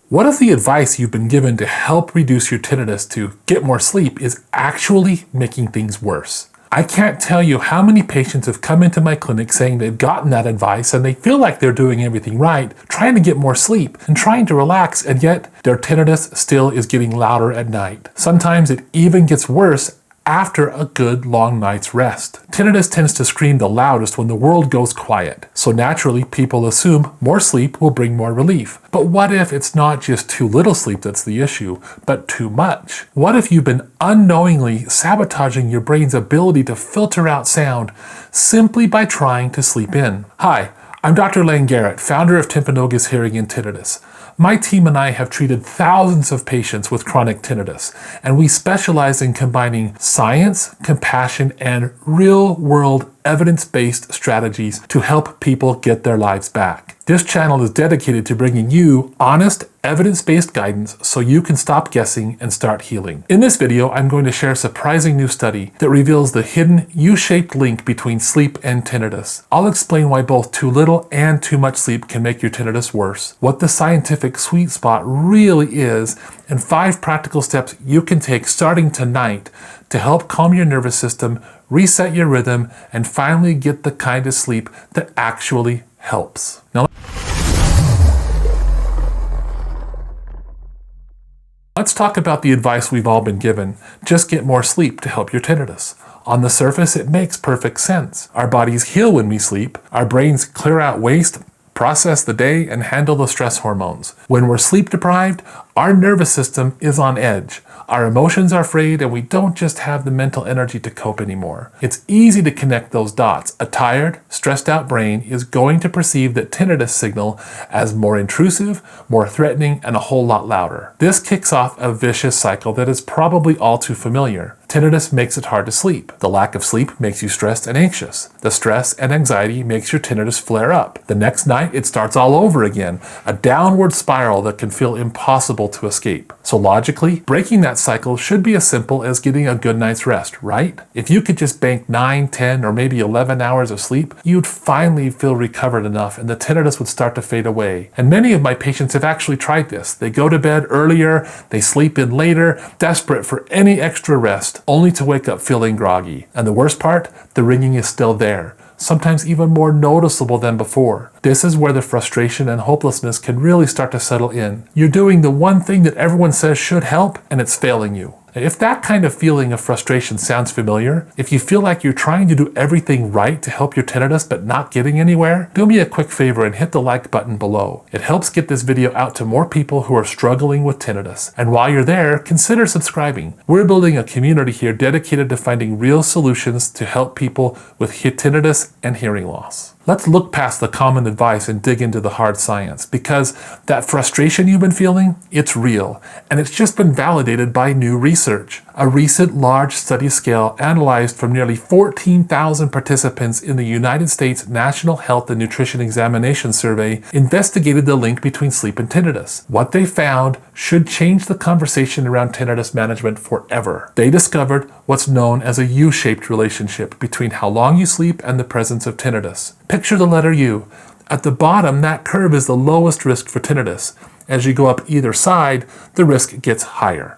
What if the advice you've been given to help reduce your tinnitus to get more sleep is actually making things worse? I can't tell you how many patients have come into my clinic saying they've gotten that advice and they feel like they're doing everything right, trying to get more sleep and trying to relax, and yet their tinnitus still is getting louder at night. Sometimes it even gets worse after a good long night's rest. Tinnitus tends to scream the loudest when the world goes quiet, so naturally people assume more sleep will bring more relief. But what if it's not just too little sleep that's the issue, but too much? What if you've been unknowingly sabotaging your brain's ability to filter out sound simply by trying to sleep in? Hi, I'm Dr. Layne Garrett, founder of Timpanogos Hearing Tinnitus. My team and I have treated thousands of patients with chronic tinnitus, and we specialize in combining science, compassion, and real-world evidence-based strategies to help people get their lives back. This channel is dedicated to bringing you honest, evidence-based guidance so you can stop guessing and start healing. In this video, I'm going to share a surprising new study that reveals the hidden U-shaped link between sleep and tinnitus. I'll explain why both too little and too much sleep can make your tinnitus worse, what the scientific sweet spot really is, and 5 practical steps you can take starting tonight to help calm your nervous system, reset your rhythm, and finally get the kind of sleep that actually helps. Now, let's talk about the advice we've all been given. Just get more sleep to help your tinnitus. On the surface, it makes perfect sense. Our bodies heal when we sleep. Our brains clear out waste, process the day, and handle the stress hormones. When we're sleep deprived, our nervous system is on edge. Our emotions are frayed, and we don't just have the mental energy to cope anymore. It's easy to connect those dots. A tired, stressed out brain is going to perceive that tinnitus signal as more intrusive, more threatening, and a whole lot louder. This kicks off a vicious cycle that is probably all too familiar. Tinnitus makes it hard to sleep. The lack of sleep makes you stressed and anxious. The stress and anxiety makes your tinnitus flare up. The next night, it starts all over again, a downward spiral that can feel impossible to escape. So logically, breaking that cycle should be as simple as getting a good night's rest, right? If you could just bank 9, 10, or maybe 11 hours of sleep, you'd finally feel recovered enough and the tinnitus would start to fade away. And many of my patients have actually tried this. They go to bed earlier, they sleep in later, desperate for any extra rest, only to wake up feeling groggy. And the worst part, the ringing is still there, sometimes even more noticeable than before. This is where the frustration and hopelessness can really start to settle in. You're doing the one thing that everyone says should help, and it's failing you. If that kind of feeling of frustration sounds familiar, if you feel like you're trying to do everything right to help your tinnitus but not getting anywhere, do me a quick favor and hit the like button below. It helps get this video out to more people who are struggling with tinnitus. And while you're there, consider subscribing. We're building a community here dedicated to finding real solutions to help people with tinnitus and hearing loss. Let's look past the common advice and dig into the hard science, because that frustration you've been feeling, it's real, and it's just been validated by new research. A recent large study scale analyzed from nearly 14,000 participants in the United States National Health and Nutrition Examination Survey investigated the link between sleep and tinnitus. What they found should change the conversation around tinnitus management forever. They discovered what's known as a U-shaped relationship between how long you sleep and the presence of tinnitus. Picture the letter U. At the bottom, that curve is the lowest risk for tinnitus. As you go up either side, the risk gets higher.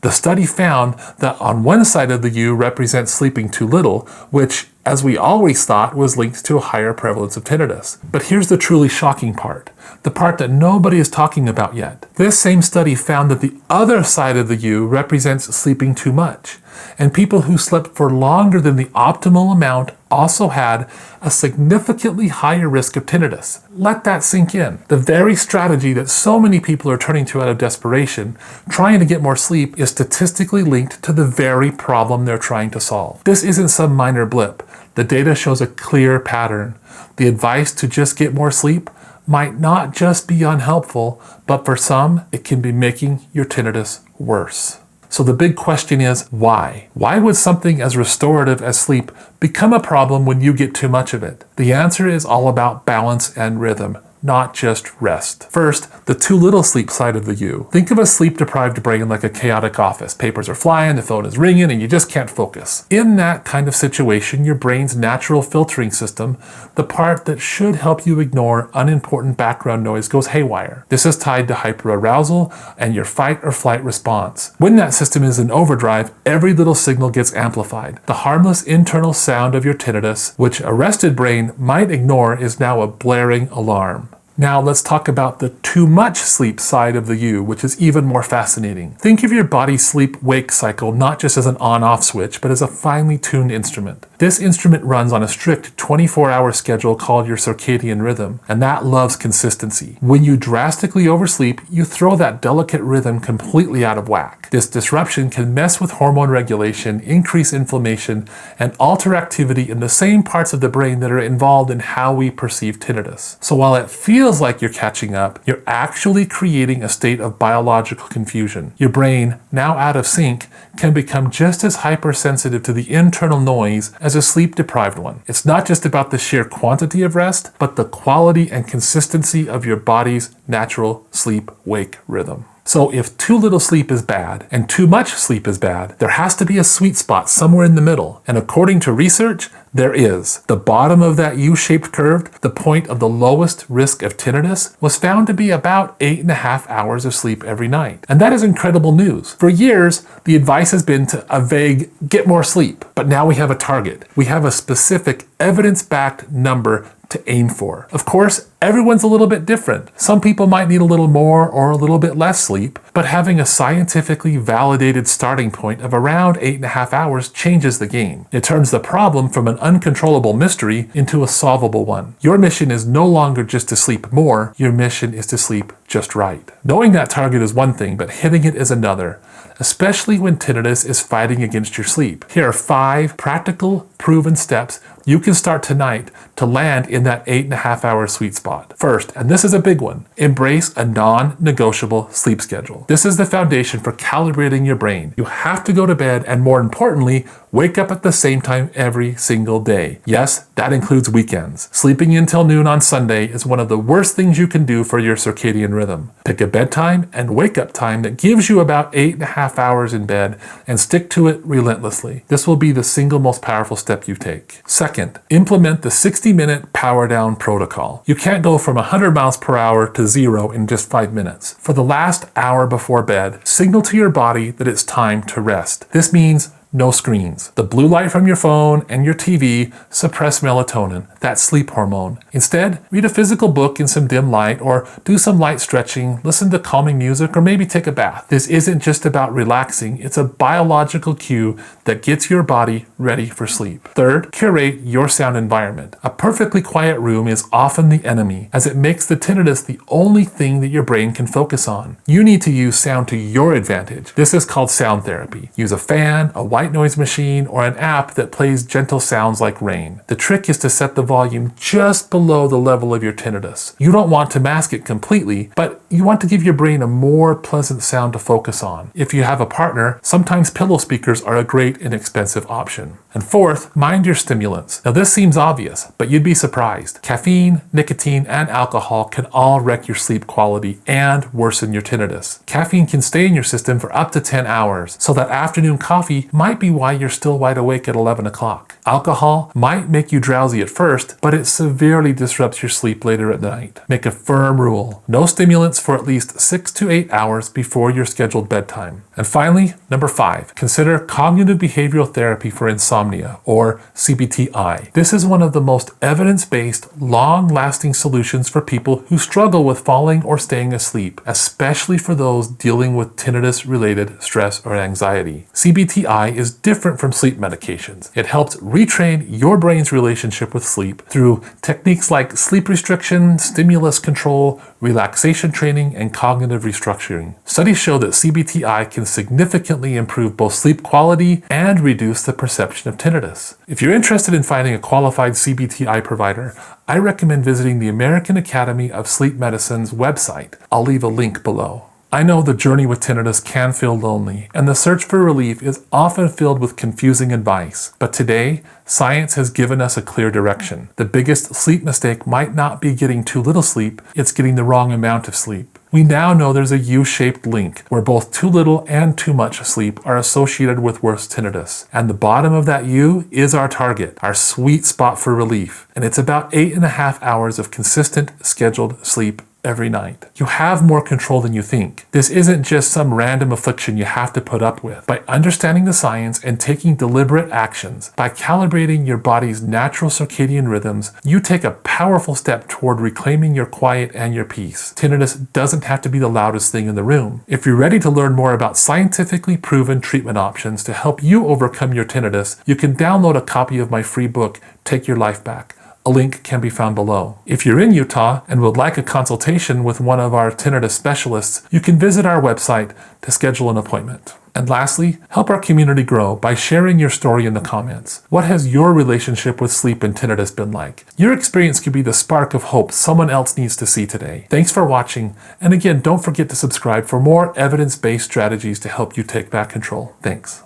The study found that on one side of the U represents sleeping too little, which, as we always thought, was linked to a higher prevalence of tinnitus. But here's the truly shocking part, the part that nobody is talking about yet. This same study found that the other side of the U represents sleeping too much, and people who slept for longer than the optimal amount also had a significantly higher risk of tinnitus. Let that sink in. The very strategy that so many people are turning to out of desperation, trying to get more sleep, is statistically linked to the very problem they're trying to solve. This isn't some minor blip. The data shows a clear pattern. The advice to just get more sleep might not just be unhelpful, but for some, it can be making your tinnitus worse. So the big question is, why? Why would something as restorative as sleep become a problem when you get too much of it? The answer is all about balance and rhythm. not just rest. First, the too little sleep side of the U. Think of a sleep-deprived brain like a chaotic office. Papers are flying, the phone is ringing, and you just can't focus. In that kind of situation, your brain's natural filtering system, the part that should help you ignore unimportant background noise, goes haywire. This is tied to hyperarousal and your fight or flight response. When that system is in overdrive, every little signal gets amplified. The harmless internal sound of your tinnitus, which a rested brain might ignore, is now a blaring alarm. Now let's talk about the too much sleep side of the U, which is even more fascinating. Think of your body's sleep-wake cycle not just as an on-off switch, but as a finely tuned instrument. This instrument runs on a strict 24-hour schedule called your circadian rhythm, and that loves consistency. When you drastically oversleep, you throw that delicate rhythm completely out of whack. This disruption can mess with hormone regulation, increase inflammation, and alter activity in the same parts of the brain that are involved in how we perceive tinnitus. So while it feels like you're catching up, you're actually creating a state of biological confusion. Your brain, now out of sync, can become just as hypersensitive to the internal noise as a sleep-deprived one. It's not just about the sheer quantity of rest, but the quality and consistency of your body's natural sleep-wake rhythm. So if too little sleep is bad and too much sleep is bad, there has to be a sweet spot somewhere in the middle. And according to research, there is. The bottom of that U-shaped curve, the point of the lowest risk of tinnitus, was found to be about 8.5 hours of sleep every night. And that is incredible news. For years, the advice has been to a vague, get more sleep. But now we have a target. We have a specific evidence-backed number to aim for. Of course, everyone's a little bit different. Some people might need a little more or a little bit less sleep, but having a scientifically validated starting point of around 8.5 hours changes the game. It turns the problem from an uncontrollable mystery into a solvable one. Your mission is no longer just to sleep more, your mission is to sleep just right. Knowing that target is one thing, but hitting it is another, especially when tinnitus is fighting against your sleep. Here are 5 practical, proven steps you can start tonight to land in that 8.5 hour sweet spot. First, and this is a big one, embrace a non-negotiable sleep schedule. This is the foundation for calibrating your brain. You have to go to bed and, more importantly, wake up at the same time every single day. Yes, that includes weekends. Sleeping until noon on Sunday is one of the worst things you can do for your circadian rhythm. Pick a bedtime and wake up time that gives you about 8.5 hours in bed and stick to it relentlessly. This will be the single most powerful step you take. Second, implement the 60-minute power down protocol. You can't go from 100 miles per hour to 0 in just 5 minutes. For the last hour before bed, signal to your body that it's time to rest. This means no screens. The blue light from your phone and your TV suppress melatonin, that sleep hormone. Instead, read a physical book in some dim light, or do some light stretching, listen to calming music, or maybe take a bath. This isn't just about relaxing, it's a biological cue that gets your body ready for sleep. Third, curate your sound environment. A perfectly quiet room is often the enemy, as it makes the tinnitus the only thing that your brain can focus on. You need to use sound to your advantage. This is called sound therapy. Use a fan, a white noise machine, or an app that plays gentle sounds like rain. The trick is to set the volume just below the level of your tinnitus. You don't want to mask it completely, but you want to give your brain a more pleasant sound to focus on. If you have a partner, sometimes pillow speakers are a great inexpensive option. And fourth, mind your stimulants. Now this seems obvious, but you'd be surprised. Caffeine, nicotine, and alcohol can all wreck your sleep quality and worsen your tinnitus. Caffeine can stay in your system for up to 10 hours, so that afternoon coffee might be why you're still wide awake at 11 o'clock. Alcohol might make you drowsy at first, but it severely disrupts your sleep later at night. Make a firm rule: no stimulants for at least 6 to 8 hours before your scheduled bedtime. And finally, number 5, consider cognitive behavioral therapy for insomnia, or CBTI. This is one of the most evidence-based, long-lasting solutions for people who struggle with falling or staying asleep, especially for those dealing with tinnitus-related stress or anxiety. CBTI is different from sleep medications. It helps retrain your brain's relationship with sleep through techniques like sleep restriction, stimulus control, relaxation training, and cognitive restructuring. Studies show that CBTI can significantly improve both sleep quality and reduce the perception of tinnitus. If you're interested in finding a qualified CBTI provider, I recommend visiting the American Academy of Sleep Medicine's website. I'll leave a link below. I know the journey with tinnitus can feel lonely, and the search for relief is often filled with confusing advice. But today, science has given us a clear direction. The biggest sleep mistake might not be getting too little sleep, it's getting the wrong amount of sleep. We now know there's a U-shaped link where both too little and too much sleep are associated with worse tinnitus. And the bottom of that U is our target, our sweet spot for relief. And it's about 8.5 hours of consistent, scheduled sleep every night. You have more control than you think. This isn't just some random affliction you have to put up with. By understanding the science and taking deliberate actions, by calibrating your body's natural circadian rhythms, you take a powerful step toward reclaiming your quiet and your peace. Tinnitus doesn't have to be the loudest thing in the room. If you're ready to learn more about scientifically proven treatment options to help you overcome your tinnitus, you can download a copy of my free book, Take Your Life Back. A link can be found below. If you're in Utah and would like a consultation with one of our tinnitus specialists, you can visit our website to schedule an appointment. And lastly, help our community grow by sharing your story in the comments. What has your relationship with sleep and tinnitus been like? Your experience could be the spark of hope someone else needs to see today. Thanks for watching, and again, don't forget to subscribe for more evidence-based strategies to help you take back control. Thanks.